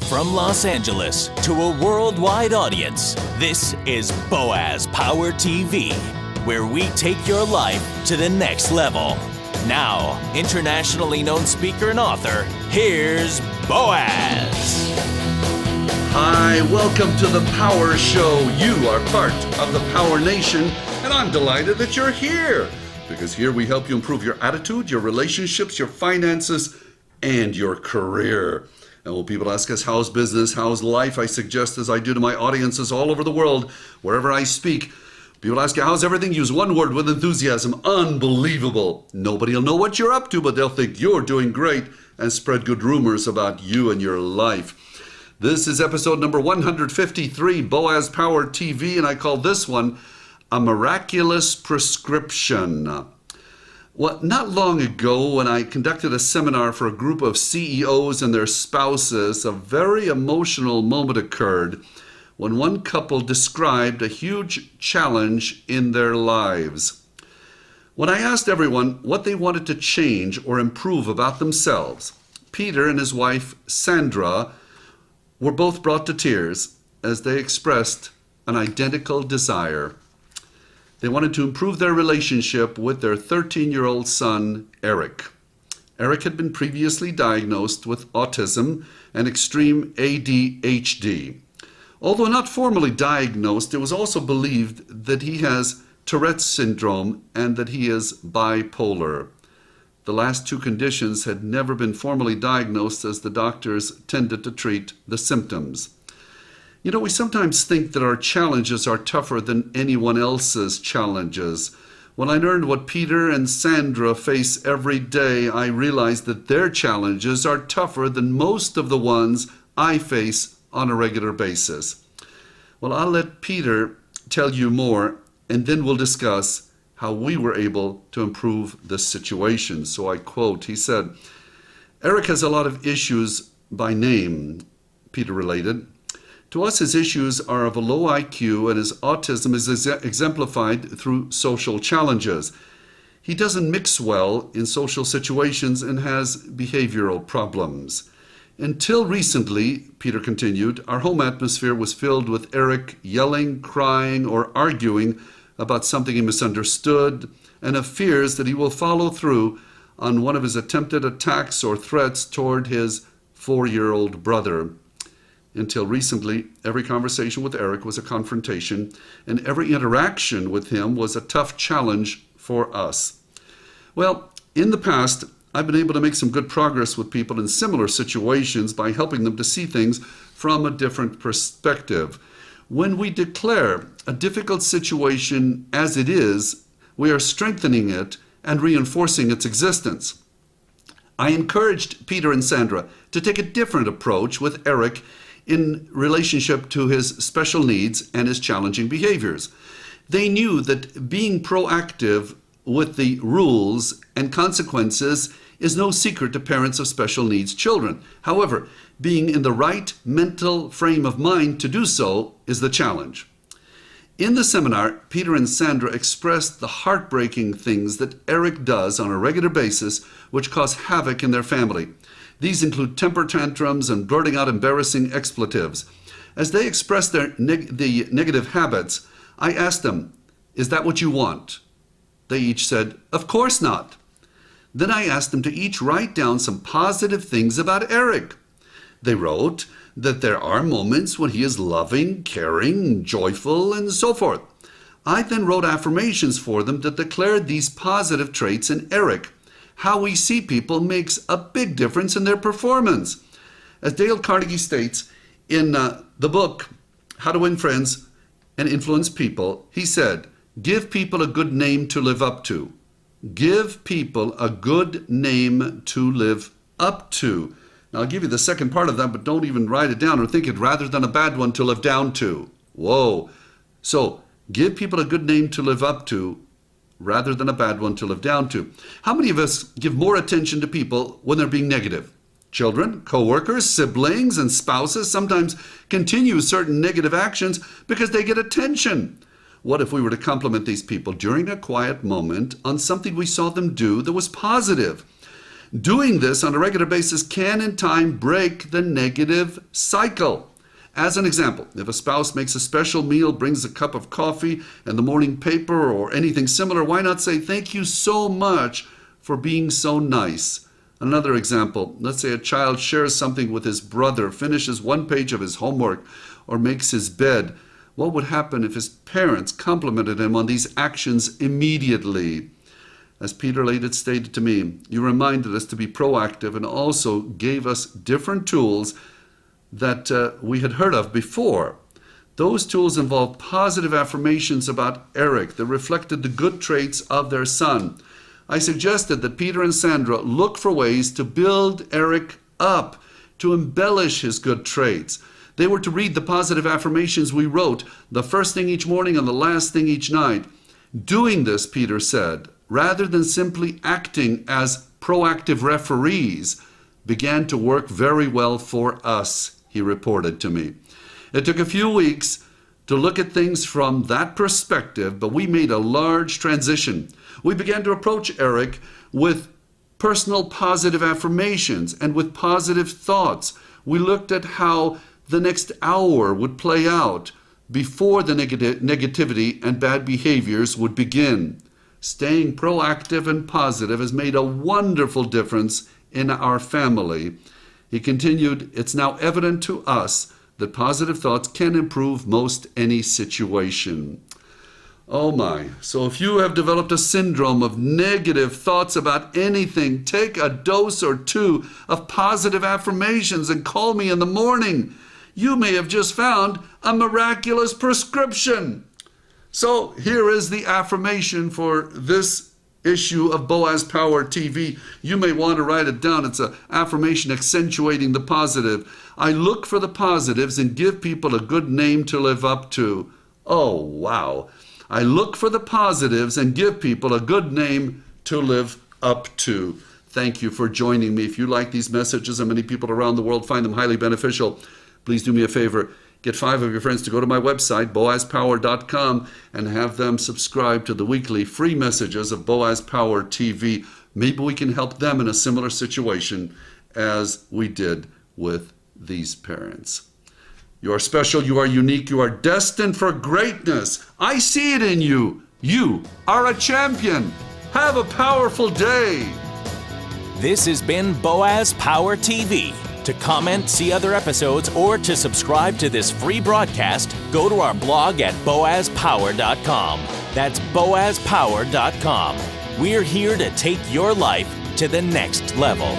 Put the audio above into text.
From Los Angeles to a worldwide audience, this is Boaz Power TV, where we take your life to the next level. Now, internationally known speaker and author, here's Boaz. Hi, welcome to the Power Show. You are part of the Power Nation, and I'm delighted that you're here, because here we help you improve your attitude, your relationships, your finances, and your career. And when people ask us, how's business, how's life, I suggest, as I do to my audiences all over the world, wherever I speak, people ask you, how's everything? Use one word with enthusiasm: unbelievable. Nobody will know what you're up to, but they'll think you're doing great and spread good rumors about you and your life. This is episode number 153, Boaz Power TV, and I call this one A Miraculous Prescription. Well, not long ago, when I conducted a seminar for a group of CEOs and their spouses, a very emotional moment occurred when one couple described a huge challenge in their lives. When I asked everyone what they wanted to change or improve about themselves, Peter and his wife, Sandra, were both brought to tears as they expressed an identical desire. They wanted to improve their relationship with their 13-year-old son, Eric. Eric had been previously diagnosed with autism and extreme A.D.H.D. Although not formally diagnosed, it was also believed that he has Tourettes Syndrome and that he is bipolar. The last two conditions had never been formally diagnosed, as the doctors tended to treat the symptoms. You know, we sometimes think that our challenges are tougher than anyone else's challenges. When I learned what Peter and Sandra face every day, I realized that their challenges are tougher than most of the ones I face on a regular basis. Well, I'll let Peter tell you more, and then we'll discuss how we were able to improve the situation. So I quote, he said, "Eric has a lot of issues by name," Peter related. "To us, his issues are of a low IQ, and his autism is exemplified through social challenges. He doesn't mix well in social situations and has behavioral problems. Until recently," Peter continued, "our home atmosphere was filled with Eric yelling, crying, or arguing about something he misunderstood, and of fears that he will follow through on one of his attempted attacks or threats toward his 4-year-old brother. Until recently, every conversation with Eric was a confrontation, and every interaction with him was a tough challenge for us. Well, in the past, I've been able to make some good progress with people in similar situations by helping them to see things from a different perspective. When we declare a difficult situation as it is, we are strengthening it and reinforcing its existence. I encouraged Peter and Sandra to take a different approach with Eric in relationship to his special needs and his challenging behaviors. They knew that being proactive with the rules and consequences is no secret to parents of special needs children. However, being in the right mental frame of mind to do so is the challenge. In the seminar, Peter and Sandra expressed the heartbreaking things that Eric does on a regular basis, which cause havoc in their family. These include temper tantrums and blurting out embarrassing expletives. As they expressed the negative habits, I asked them, "Is that what you want?" They each said, "Of course not." Then I asked them to each write down some positive things about Eric. They wrote that there are moments when he is loving, caring, joyful, and so forth. I then wrote affirmations for them that declared these positive traits in Eric. How we see people makes a big difference in their performance. As Dale Carnegie states in the book, How to Win Friends and Influence People, he said, "Give people a good name to live up to." Give people a good name to live up to. Now, I'll give you the second part of that, but don't even write it down or think it, rather than a bad one to live down to. Whoa. So, give people a good name to live up to, rather than a bad one to live down to. How many of us give more attention to people when they're being negative? Children, co-workers, siblings, and spouses sometimes continue certain negative actions because they get attention. What if we were to compliment these people during a quiet moment on something we saw them do that was positive? Doing this on a regular basis can, in time, break the negative cycle. As an example, if a spouse makes a special meal, brings a cup of coffee and the morning paper or anything similar, why not say, "Thank you so much for being so nice"? Another example, let's say a child shares something with his brother, finishes one page of his homework, or makes his bed. What would happen if his parents complimented him on these actions immediately? As Peter later stated to me, you reminded us to be proactive and also gave us different tools that we had heard of before. Those tools involved positive affirmations about Eric that reflected the good traits of their son. I suggested that Peter and Sandra look for ways to build Eric up, to embellish his good traits. They were to read the positive affirmations we wrote, the first thing each morning and the last thing each night. Doing this, Peter said, rather than simply acting as proactive referees, began to work very well for us, he reported to me. It took a few weeks to look at things from that perspective, but we made a large transition. We began to approach Eric with personal positive affirmations and with positive thoughts. We looked at how the next hour would play out before the negativity and bad behaviors would begin. Staying proactive and positive has made a wonderful difference in our family. He continued, "It's now evident to us that positive thoughts can improve most any situation." Oh my. So if you have developed a syndrome of negative thoughts about anything, take a dose or two of positive affirmations and call me in the morning. You may have just found a miraculous prescription. So here is the affirmation for this issue of Boaz Power TV. You may want to write it down. It's an affirmation accentuating the positive. I look for the positives and give people a good name to live up to. Oh, wow. I look for the positives and give people a good name to live up to. Thank you for joining me. If you like these messages and many people around the world find them highly beneficial, please do me a favor. Get 5 of your friends to go to my website, boazpower.com, and have them subscribe to the weekly free messages of Boaz Power TV. Maybe we can help them in a similar situation as we did with these parents. You are special, you are unique, you are destined for greatness. I see it in you. You are a champion. Have a powerful day. This has been Boaz Power TV. To comment, see other episodes, or to subscribe to this free broadcast, go to our blog at boazpower.com. That's boazpower.com. We're here to take your life to the next level.